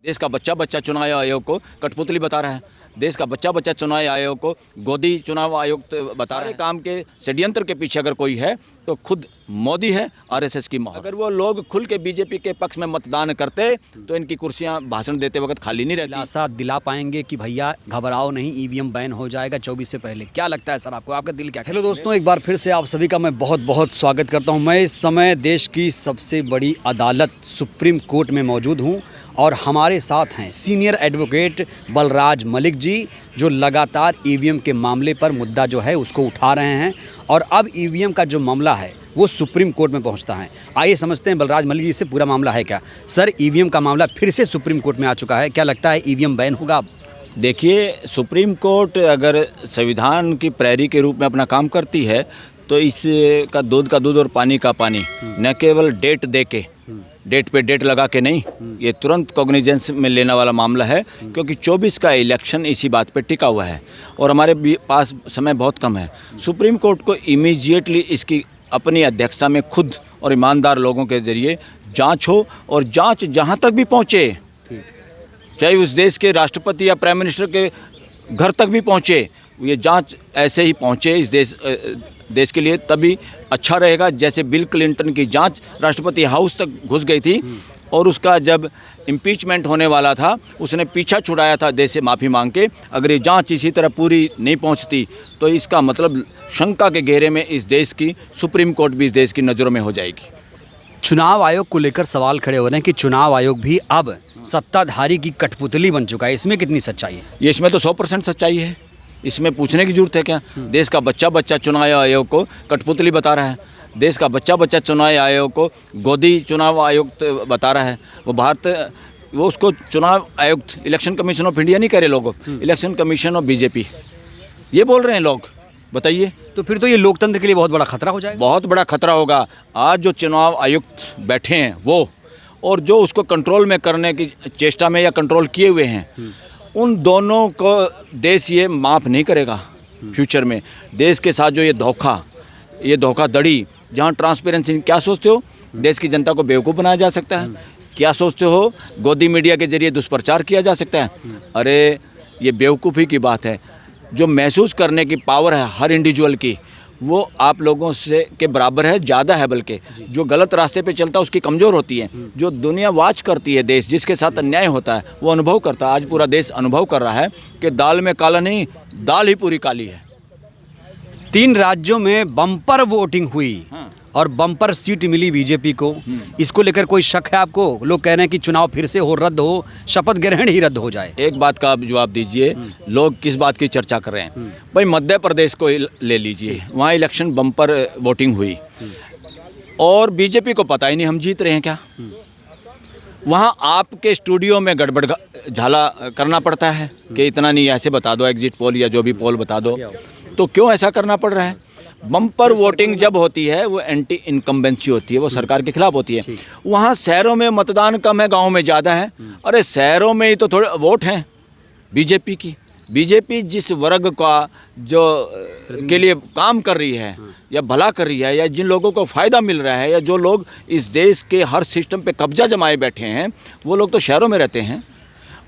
देश का बच्चा बच्चा चुनाव आयोग को कठपुतली बता रहा है। देश का बच्चा बच्चा चुनाव आयोग को गोदी चुनाव आयोग बता रहे काम के षड्यंत्र के पीछे अगर कोई है तो खुद मोदी है, आरएसएस की मोहर। अगर वो लोग खुल के बीजेपी के पक्ष में मतदान करते तो इनकी कुर्सियां भाषण देते वक्त खाली नहीं रहती। दिलासा दिला पाएंगे कि भैया घबराओ नहीं, ईवीएम बैन हो जाएगा 24 से पहले? क्या लगता है सर आपको, आपका दिल क्या? हेलो दोस्तों, एक बार फिर से आप सभी का मैं बहुत बहुत स्वागत करता हूं। मैं इस समय देश की सबसे बड़ी अदालत सुप्रीम कोर्ट में मौजूद हूं और हमारे साथ हैं सीनियर एडवोकेट बलराज मलिक जी, जो लगातार ईवीएम के मामले पर मुद्दा जो है उसको उठा रहे हैं और अब ईवीएम का जो मामला है वो सुप्रीम कोर्ट में पहुंचता है। आइए समझते हैं बलराज मलिक जी से पूरा मामला है क्या। सर, ईवीएम का मामला फिर से सुप्रीम कोर्ट में आ चुका है, क्या लगता है ईवीएम बैन होगा अब? देखिए, सुप्रीम कोर्ट अगर संविधान की प्रहरी के रूप में अपना काम करती है तो इसका दूध का दूध और पानी का पानी, न केवल डेट दे के डेट पे डेट लगा के नहीं, ये तुरंत कॉग्निजेंस में लेने वाला मामला है, क्योंकि 24 का इलेक्शन इसी बात पे टिका हुआ है और हमारे पास समय बहुत कम है। सुप्रीम कोर्ट को इमीडिएटली इसकी अपनी अध्यक्षता में खुद और ईमानदार लोगों के ज़रिए जांच हो और जांच जहां तक भी पहुंचे, चाहे उस देश के राष्ट्रपति या प्राइम मिनिस्टर के घर तक भी पहुंचे, ये जांच ऐसे ही पहुंचे इस देश के लिए तभी अच्छा रहेगा। जैसे बिल क्लिंटन की जांच राष्ट्रपति हाउस तक घुस गई थी और उसका जब इम्पीचमेंट होने वाला था उसने पीछा छुड़ाया था देश से माफ़ी मांग के। अगर ये जांच इसी तरह पूरी नहीं पहुंचती तो इसका मतलब शंका के घेरे में इस देश की सुप्रीम कोर्ट भी इस देश की नज़रों में हो जाएगी। चुनाव आयोग को लेकर सवाल खड़े हो रहे हैं कि चुनाव आयोग भी अब सत्ताधारी की कठपुतली बन चुका है, इसमें कितनी सच्चाई है? ये इसमें तो 100% सच्चाई है, इसमें पूछने की जरूरत है क्या? देश का बच्चा बच्चा चुनाव आयोग को कठपुतली बता रहा है। देश का बच्चा बच्चा चुनाव आयोग को गोदी चुनाव आयुक्त बता रहा है। वो उसको चुनाव आयुक्त, इलेक्शन कमीशन ऑफ इंडिया नहीं कह रहे लोग, इलेक्शन कमीशन ऑफ बीजेपी ये बोल रहे हैं लोग। बताइए, तो फिर तो ये लोकतंत्र के लिए बहुत बड़ा खतरा हो जाएगा। बहुत बड़ा खतरा होगा। आज जो चुनाव आयुक्त बैठे हैं वो, और जो उसको कंट्रोल में करने की चेष्टा में या कंट्रोल किए हुए हैं, उन दोनों को देश ये माफ़ नहीं करेगा। फ्यूचर में देश के साथ जो ये धोखाधड़ी, जहाँ ट्रांसपेरेंसी, क्या सोचते हो देश की जनता को बेवकूफ़ बनाया जा सकता है? क्या सोचते हो गोदी मीडिया के जरिए दुष्प्रचार किया जा सकता है? अरे ये बेवकूफ़ी की बात है। जो महसूस करने की पावर है हर इंडिविजुअल की, वो आप लोगों से के बराबर है, ज़्यादा है बल्कि। जो गलत रास्ते पे चलता है उसकी कमज़ोर होती है। जो दुनिया वाच करती है, देश जिसके साथ अन्याय होता है वो अनुभव करता है। आज पूरा देश अनुभव कर रहा है कि दाल में काला नहीं, दाल ही पूरी काली है। 3 राज्यों में बम्पर वोटिंग हुई और बम्पर सीट मिली बीजेपी को। इसको लेकर कोई शक है आपको? लोग कह रहे हैं कि चुनाव फिर से रद्द हो, शपथ ग्रहण ही रद्द हो जाए। एक बात का आप जवाब दीजिए, लोग किस बात की चर्चा कर रहे हैं? भाई मध्य प्रदेश को ले लीजिए, वहाँ इलेक्शन बम्पर वोटिंग हुई और बीजेपी को पता ही नहीं हम जीत रहे हैं क्या। वहाँ आपके स्टूडियो में गड़बड़ झाला करना पड़ता है कि इतना नहीं, ऐसे बता दो, एग्जिट पोल या जो भी पोल बता दो। तो क्यों ऐसा करना पड़ रहा है? बम्पर वोटिंग जब होती है वो एंटी इनकम्बेंसी होती है, वो सरकार के खिलाफ होती है। वहाँ शहरों में मतदान कम है, गाँव में ज़्यादा है। अरे शहरों में ही तो थोड़े वोट हैं बीजेपी की। बीजेपी जिस वर्ग का जो के लिए काम कर रही है या भला कर रही है या जिन लोगों को फ़ायदा मिल रहा है या जो लोग इस देश के हर सिस्टम पे कब्जा जमाए बैठे हैं, वो लोग तो शहरों में रहते हैं।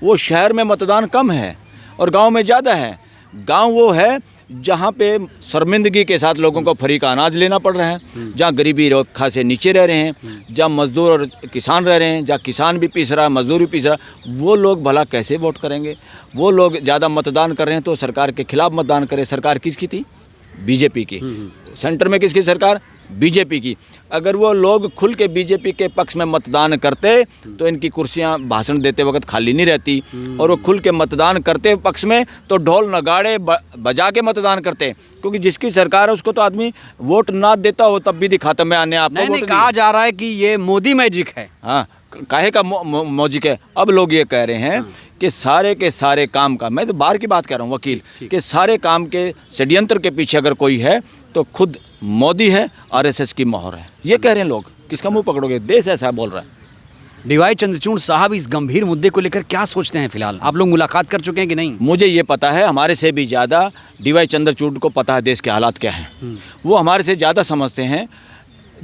वो शहर में मतदान कम है और गांव में ज़्यादा है। गांव वो है जहाँ पे शर्मिंदगी के साथ लोगों को फ्री का अनाज लेना पड़ रहा है, जहाँ गरीबी रेखा से नीचे रह रहे हैं, जहाँ मजदूर और किसान रह रहे हैं, जहाँ किसान भी पीस रहा है, मजदूर भी पीस रहा है। वो लोग भला कैसे वोट करेंगे? वो लोग ज़्यादा मतदान कर रहे हैं तो सरकार के खिलाफ मतदान करें। सरकार किसकी थी? बीजेपी की। सेंटर में किसकी सरकार? बीजेपी की। अगर वो लोग खुल के बीजेपी के पक्ष में मतदान करते तो इनकी कुर्सियां भाषण देते वक्त खाली नहीं रहती, और वो खुल के मतदान करते पक्ष में तो ढोल नगाड़े बजा के मतदान करते, क्योंकि जिसकी सरकार है उसको तो आदमी वोट ना देता हो तब भी दिखाता मैं आने आपको नहीं, कहा जा रहा है कि ये मोदी मैजिक है। हाँ, काहे का मौजिक है? अब लोग ये कह रहे हैं कि सारे के सारे काम का, मैं तो बाहर की बात कर रहा हूँ वकील, कि सारे काम के षड्यंत्र के पीछे अगर कोई है तो खुद मोदी है, आरएसएस की मोहर है। ये कह रहे हैं लोग। किसका मुंह पकड़ोगे? देश ऐसा बोल रहा है। डीवाई चंद्रचूड़ साहब इस गंभीर मुद्दे को लेकर क्या सोचते हैं फिलहाल? आप लोग मुलाकात कर चुके हैं कि नहीं? मुझे ये पता है, हमारे से भी ज़्यादा डीवाई चंद्रचूड़ को पता है देश के हालात क्या हैं। वो हमारे से ज़्यादा समझते हैं।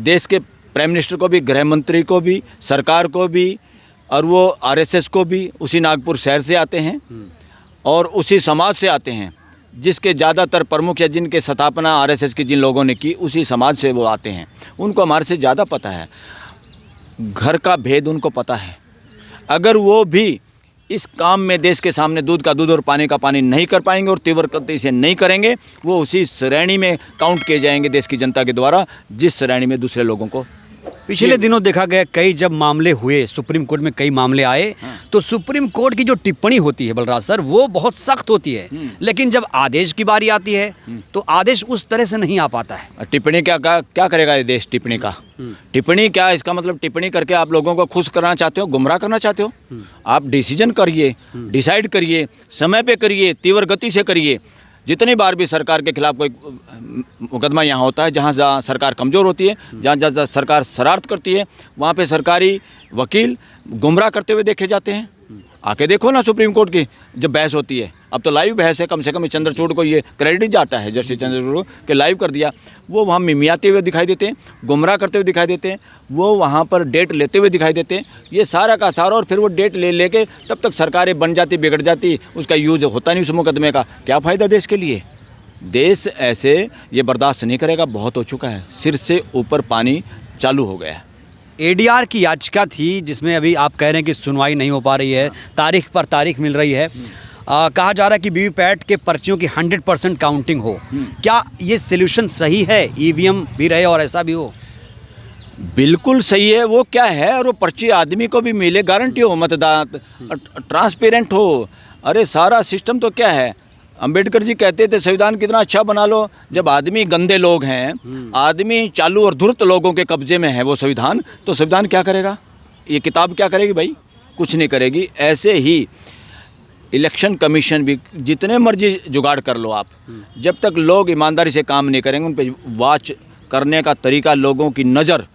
देश के प्राइम मिनिस्टर को भी, गृह मंत्री को भी, सरकार को भी, और वो आरएसएस को भी उसी नागपुर शहर से आते हैं और उसी समाज से आते हैं, जिसके ज़्यादातर प्रमुख या जिनके स्थापना आरएसएस की जिन लोगों ने की उसी समाज से वो आते हैं। उनको हमारे से ज़्यादा पता है, घर का भेद उनको पता है। अगर वो भी इस काम में देश के सामने दूध का दूध और पानी का पानी नहीं कर पाएंगे और तीव्र गति से नहीं करेंगे, वो उसी श्रेणी में काउंट किए जाएंगे देश की जनता के द्वारा, जिस श्रेणी में दूसरे लोगों को। पिछले दिनों देखा गया कई जब मामले हुए, सुप्रीम कोर्ट में कई मामले आए, तो सुप्रीम कोर्ट की जो टिप्पणी होती है बलराज सर, वो बहुत सख्त होती है, लेकिन जब आदेश की बारी आती है तो आदेश उस तरह से नहीं आ पाता है। टिप्पणी क्या करेगा ये देश? टिप्पणी का टिप्पणी क्या? इसका मतलब टिप्पणी करके आप लोगों को खुश करना चाहते हो, गुमराह करना चाहते हो? आप डिसीजन करिए, डिसाइड करिए, समय पे करिए, तीव्र गति से करिए। जितनी बार भी सरकार के खिलाफ कोई मुकदमा यहाँ होता है, जहाँ जहाँ सरकार कमज़ोर होती है, जहाँ जहाँ सरकार शरारत करती है, वहाँ पे सरकारी वकील गुमराह करते हुए देखे जाते हैं। आके देखो ना सुप्रीम कोर्ट की जब बहस होती है, अब तो लाइव बहस है, कम से कम चंद्रचूड़ को ये क्रेडिट जाता है, जस्टिस चंद्रचूड़ के लाइव कर दिया। वो वहाँ मिमियाते हुए दिखाई देते हैं, गुमराह करते हुए दिखाई देते हैं, वो वहाँ पर डेट लेते हुए दिखाई देते हैं। ये सारा का सारा, और फिर वो डेट ले लेके तब तक सरकारें बन जाती, बिगड़ जाती, उसका यूज होता नहीं उस मुकदमे का। क्या फ़ायदा देश के लिए? देश ऐसे ये बर्दाश्त नहीं करेगा, बहुत हो चुका है, सिर से ऊपर पानी चालू हो गया है। एडीआर की याचिका थी जिसमें अभी आप कह रहे हैं कि सुनवाई नहीं हो पा रही है, तारीख पर तारीख मिल रही है। कहा जा रहा है कि वीवीपैट के पर्चियों की 100% काउंटिंग हो। क्या ये सॉल्यूशन सही है? ईवीएम भी रहे और ऐसा भी हो? बिल्कुल सही है। वो क्या है, और वो पर्ची आदमी को भी मिले, गारंटी हो, मतदान ट्रांसपेरेंट हो। अरे सारा सिस्टम तो क्या है, अंबेडकर जी कहते थे संविधान कितना अच्छा बना लो। जब आदमी गंदे लोग हैं, आदमी चालू और धूर्त लोगों के कब्जे में है वो संविधान, तो संविधान क्या करेगा? ये किताब क्या करेगी भाई? कुछ नहीं करेगी। ऐसे ही इलेक्शन कमीशन भी जितने मर्जी जुगाड़ कर लो आप, जब तक लोग ईमानदारी से काम नहीं करेंगे, उन पर वॉच करने का तरीका, लोगों की नज़र,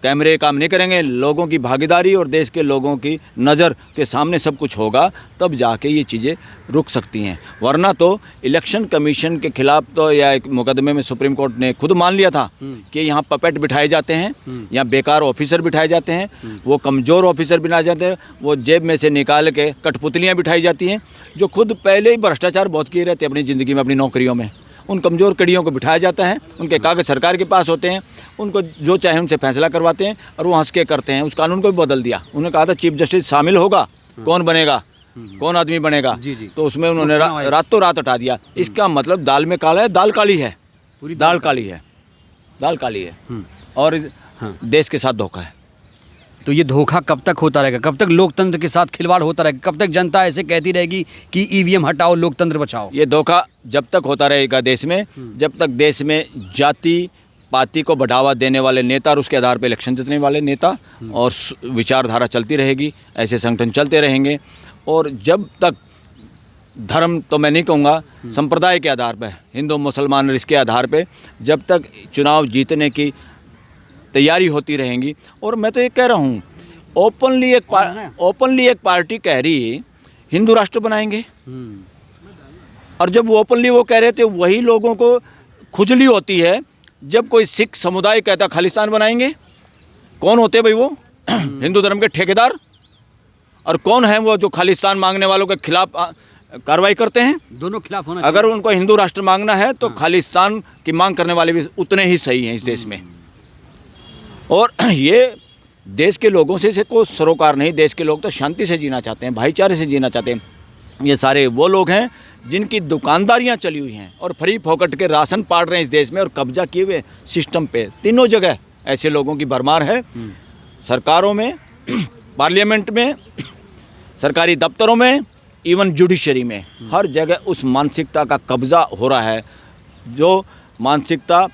कैमरे काम नहीं करेंगे, लोगों की भागीदारी और देश के लोगों की नज़र के सामने सब कुछ होगा, तब जाके ये चीज़ें रुक सकती हैं। वरना तो इलेक्शन कमीशन के खिलाफ तो, या एक मुकदमे में सुप्रीम कोर्ट ने खुद मान लिया था कि यहाँ पपेट बिठाए जाते हैं, यहाँ बेकार ऑफिसर बिठाए जाते हैं, वो कमज़ोर ऑफिसर बिठाए जाते हैं, वो जेब में से निकाल के कठपुतलियाँ बिठाई जाती हैं, जो खुद पहले ही भ्रष्टाचार बहुत किए रहते हैं अपनी ज़िंदगी में, अपनी नौकरियों में। उन कमज़ोर कड़ियों को बिठाया जाता है, उनके कागज़ सरकार के पास होते हैं, उनको जो चाहे उनसे फैसला करवाते हैं और वो हंस के करते हैं। उस कानून को भी बदल दिया। उन्होंने कहा था चीफ जस्टिस शामिल होगा, कौन बनेगा, कौन आदमी बनेगा, जी। तो उसमें उन्होंने रातों रात हटा दिया। इसका मतलब दाल में काला है, दाल काली है, पूरी दाल काली है, दाल काली है, और देश के साथ धोखा है। तो ये धोखा कब तक होता रहेगा? कब तक लोकतंत्र के साथ खिलवाड़ होता रहेगा? कब तक जनता ऐसे कहती रहेगी कि ईवीएम हटाओ, लोकतंत्र बचाओ? ये धोखा जब तक होता रहेगा देश में, जब तक देश में जाति पाति को बढ़ावा देने वाले नेता और उसके आधार पर इलेक्शन जीतने वाले नेता और विचारधारा चलती रहेगी, ऐसे संगठन चलते रहेंगे। और जब तक धर्म तो मैं नहीं कहूँगा, संप्रदाय के आधार पर, हिंदू मुसलमान, इसके आधार पर जब तक चुनाव जीतने की तैयारी होती रहेंगी। और मैं तो ये कह रहा हूँ, ओपनली एक पार्टी कह रही है हिंदू राष्ट्र बनाएंगे, और जब ओपनली वो कह रहे थे, वही लोगों को खुजली होती है जब कोई सिख समुदाय कहता खालिस्तान बनाएंगे। कौन होते भाई वो? हिंदू धर्म के ठेकेदार। और कौन है वो जो खालिस्तान मांगने वालों के खिलाफ कार्रवाई करते हैं? दोनों खिलाफ होना। अगर उनको हिंदू राष्ट्र मांगना है तो खालिस्तान की मांग करने वाले भी उतने ही सही हैं इस देश में। और ये देश के लोगों से कोई सरोकार नहीं, देश के लोग तो शांति से जीना चाहते हैं, भाईचारे से जीना चाहते हैं। ये सारे वो लोग हैं जिनकी दुकानदारियां चली हुई हैं और फ्री फोकट के राशन पाड़ रहे हैं इस देश में, और कब्जा किए हुए सिस्टम पे तीनों जगह ऐसे लोगों की भरमार है। सरकारों में, पार्लियामेंट में, सरकारी दफ्तरों में, इवन जुडिशरी में, हर जगह उस मानसिकता का कब्जा हो रहा है जो मानसिकता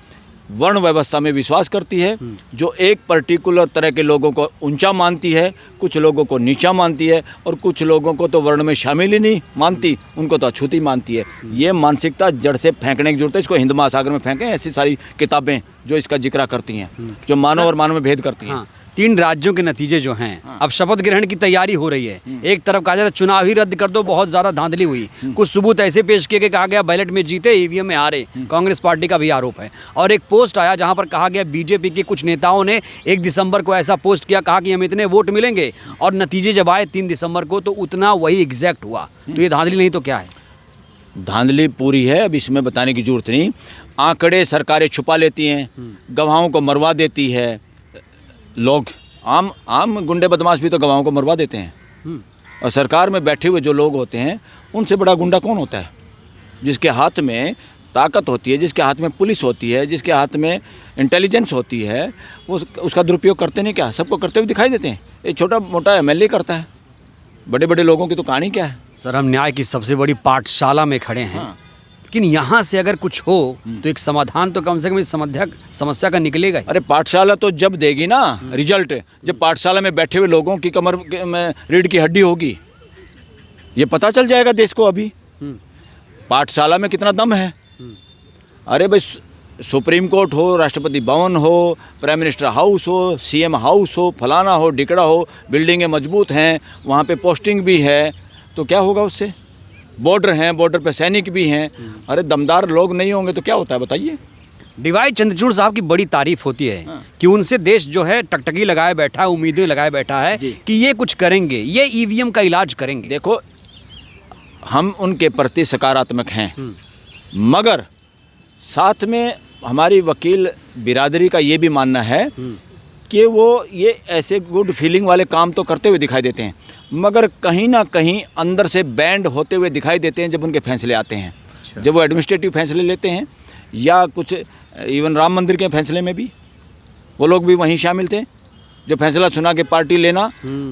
वर्ण व्यवस्था में विश्वास करती है, जो एक पर्टिकुलर तरह के लोगों को ऊंचा मानती है, कुछ लोगों को नीचा मानती है, और कुछ लोगों को तो वर्ण में शामिल ही नहीं मानती, उनको तो अछूती मानती है। ये मानसिकता जड़ से फेंकने की जरूरत है। इसको हिंद महासागर में फेंकें। ऐसी सारी किताबें जो इसका जिक्र करती हैं, जो मानव और मानव में भेद करती हैं। 3 राज्यों के नतीजे जो हैं, अब शपथ ग्रहण की तैयारी हो रही है। एक तरफ कहा जा रहा है चुनाव ही रद्द कर दो, बहुत ज़्यादा धांधली हुई। कुछ सबूत ऐसे पेश किए गए, कहा गया बैलेट में जीते, ईवीएम में हारे। कांग्रेस पार्टी का भी आरोप है। और एक पोस्ट आया जहां पर कहा गया बीजेपी के कुछ नेताओं ने 1 दिसंबर को ऐसा पोस्ट किया, कहा कि हम इतने वोट मिलेंगे, और नतीजे जब आए 3 दिसंबर को तो उतना वही एग्जैक्ट हुआ। तो ये धांधली नहीं तो क्या है? धांधली पूरी है, अब इसमें बताने की जरूरत नहीं। आंकड़े सरकारें छुपा लेती हैं, गवाहों को मरवा देती है। लोग आम गुंडे बदमाश भी तो गवाहों को मरवा देते हैं। और सरकार में बैठे हुए जो लोग होते हैं, उनसे बड़ा गुंडा कौन होता है? जिसके हाथ में ताकत होती है, जिसके हाथ में पुलिस होती है, जिसके हाथ में इंटेलिजेंस होती है, वो उसका दुरुपयोग करते नहीं क्या? सबको करते हुए दिखाई देते हैं। ये छोटा मोटा एमएलए करता है, बड़े बड़े लोगों की तो कहानी क्या है? सर, हम न्याय की सबसे बड़ी पाठशाला में खड़े हैं। लेकिन यहाँ से अगर कुछ हो तो एक समाधान तो कम से कम इस समस्या का निकलेगा ही। अरे पाठशाला तो जब देगी ना रिजल्ट, जब पाठशाला में बैठे हुए लोगों की कमर में रीढ़ की हड्डी होगी, ये पता चल जाएगा देश को। अभी पाठशाला में कितना दम है। अरे भाई, सुप्रीम कोर्ट हो, राष्ट्रपति भवन हो, प्राइम मिनिस्टर हाउस हो, सीएम हाउस हो, फलाना हो, ढिकड़ा हो, बिल्डिंगें मजबूत हैं, वहाँ पे पोस्टिंग भी है, तो क्या होगा उससे? बॉर्डर हैं, बॉर्डर पे सैनिक भी हैं। अरे दमदार लोग नहीं होंगे तो क्या होता है बताइए? डीवाई चंद्रचूड़ साहब की बड़ी तारीफ होती है कि उनसे देश जो है टकटकी लगाए बैठा है, उम्मीदें लगाए बैठा है कि ये कुछ करेंगे, ये ईवीएम का इलाज करेंगे। देखो, हम उनके प्रति सकारात्मक हैं, मगर साथ में हमारी वकील बिरादरी का ये भी मानना है कि वो ये ऐसे गुड फीलिंग वाले काम तो करते हुए दिखाई देते हैं, मगर कहीं ना कहीं अंदर से बैंड होते हुए दिखाई देते हैं जब उनके फैसले आते हैं। जब वो एडमिनिस्ट्रेटिव फैसले लेते हैं, या कुछ इवन राम मंदिर के फैसले में भी वो लोग भी वहीं शामिल थे। जो फैसला सुना के पार्टी लेना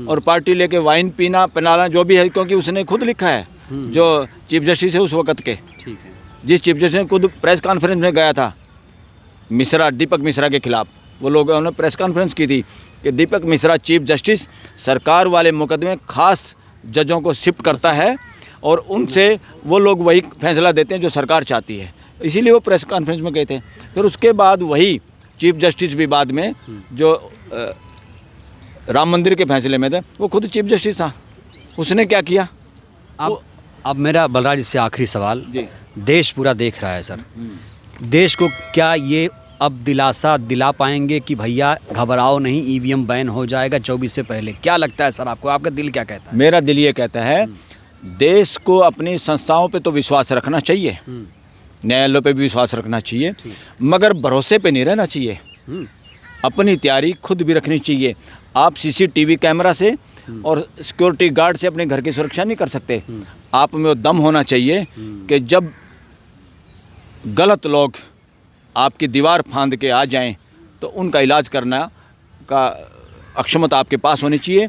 और पार्टी लेके वाइन पीना पिलाना जो भी है, क्योंकि उसने खुद लिखा है, जो चीफ जस्टिस है उस वक्त के, जिस चीफ जस्टिस ने खुद प्रेस कॉन्फ्रेंस में गया था मिश्रा, दीपक मिश्रा के खिलाफ, वो लोगों ने प्रेस कॉन्फ्रेंस की थी कि दीपक मिश्रा चीफ जस्टिस सरकार वाले मुकदमे खास जजों को शिफ्ट करता है और उनसे वो लोग वही फैसला देते हैं जो सरकार चाहती है। इसीलिए वो प्रेस कॉन्फ्रेंस में गए थे। फिर उसके बाद वही चीफ जस्टिस भी बाद में जो राम मंदिर के फैसले में थे, वो खुद चीफ जस्टिस था। उसने क्या किया? अब मेरा बलराज से आखिरी सवाल, जी, देश पूरा देख रहा है सर, देश को क्या ये अब दिलासा दिला पाएंगे कि भैया घबराओ नहीं, ईवीएम बैन हो जाएगा 24 से पहले? क्या लगता है सर आपको? आपका दिल क्या कहता है? मेरा दिल ये कहता है देश को अपनी संस्थाओं पे तो विश्वास रखना चाहिए, न्यायालयों पे भी विश्वास रखना चाहिए, मगर भरोसे पे नहीं रहना चाहिए। अपनी तैयारी खुद भी रखनी चाहिए। आप सीसीटीवी कैमरा से और सिक्योरिटी गार्ड से अपने घर की सुरक्षा नहीं कर सकते। आप में वो दम होना चाहिए कि जब गलत लोग आपकी दीवार फांद के आ जाएं तो उनका इलाज करना का अक्षमता आपके पास होनी चाहिए।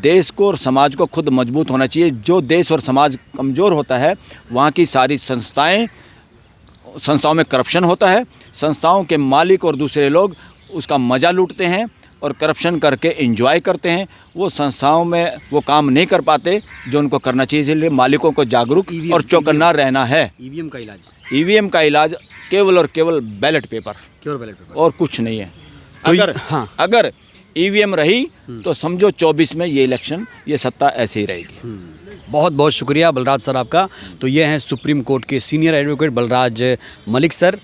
देश को और समाज को खुद मजबूत होना चाहिए। जो देश और समाज कमज़ोर होता है, वहाँ की सारी संस्थाओं में करप्शन होता है, संस्थाओं के मालिक और दूसरे लोग उसका मज़ा लूटते हैं और करप्शन करके एंजॉय करते हैं। वो संस्थाओं में वो काम नहीं कर पाते जो उनको करना चाहिए। इसलिए मालिकों को जागरूक और चौकन्ना रहना है। ईवीएम का इलाज, ईवीएम का इलाज केवल और केवल बैलेट पेपर, केवल बैलेट पेपर, और कुछ नहीं है। तो अगर ईवीएम रही तो समझो 24 में ये इलेक्शन, ये सत्ता ऐसे ही रहेगी। बहुत बहुत शुक्रिया बलराज सर आपका। तो ये हैं सुप्रीम कोर्ट के senior advocate Balraj Malik sir.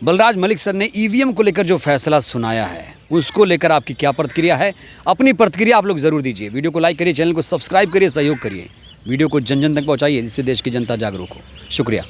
Balraj Malik sir ने ईवीएम को लेकर जो फैसला सुनाया है उसको लेकर आपकी क्या प्रतिक्रिया है? अपनी प्रतिक्रिया आप लोग ज़रूर दीजिए। वीडियो को लाइक करिए, चैनल को सब्सक्राइब करिए, सहयोग करिए, वीडियो को जन जन तक पहुँचाइए जिससे देश की जनता जागरूक हो। शुक्रिया।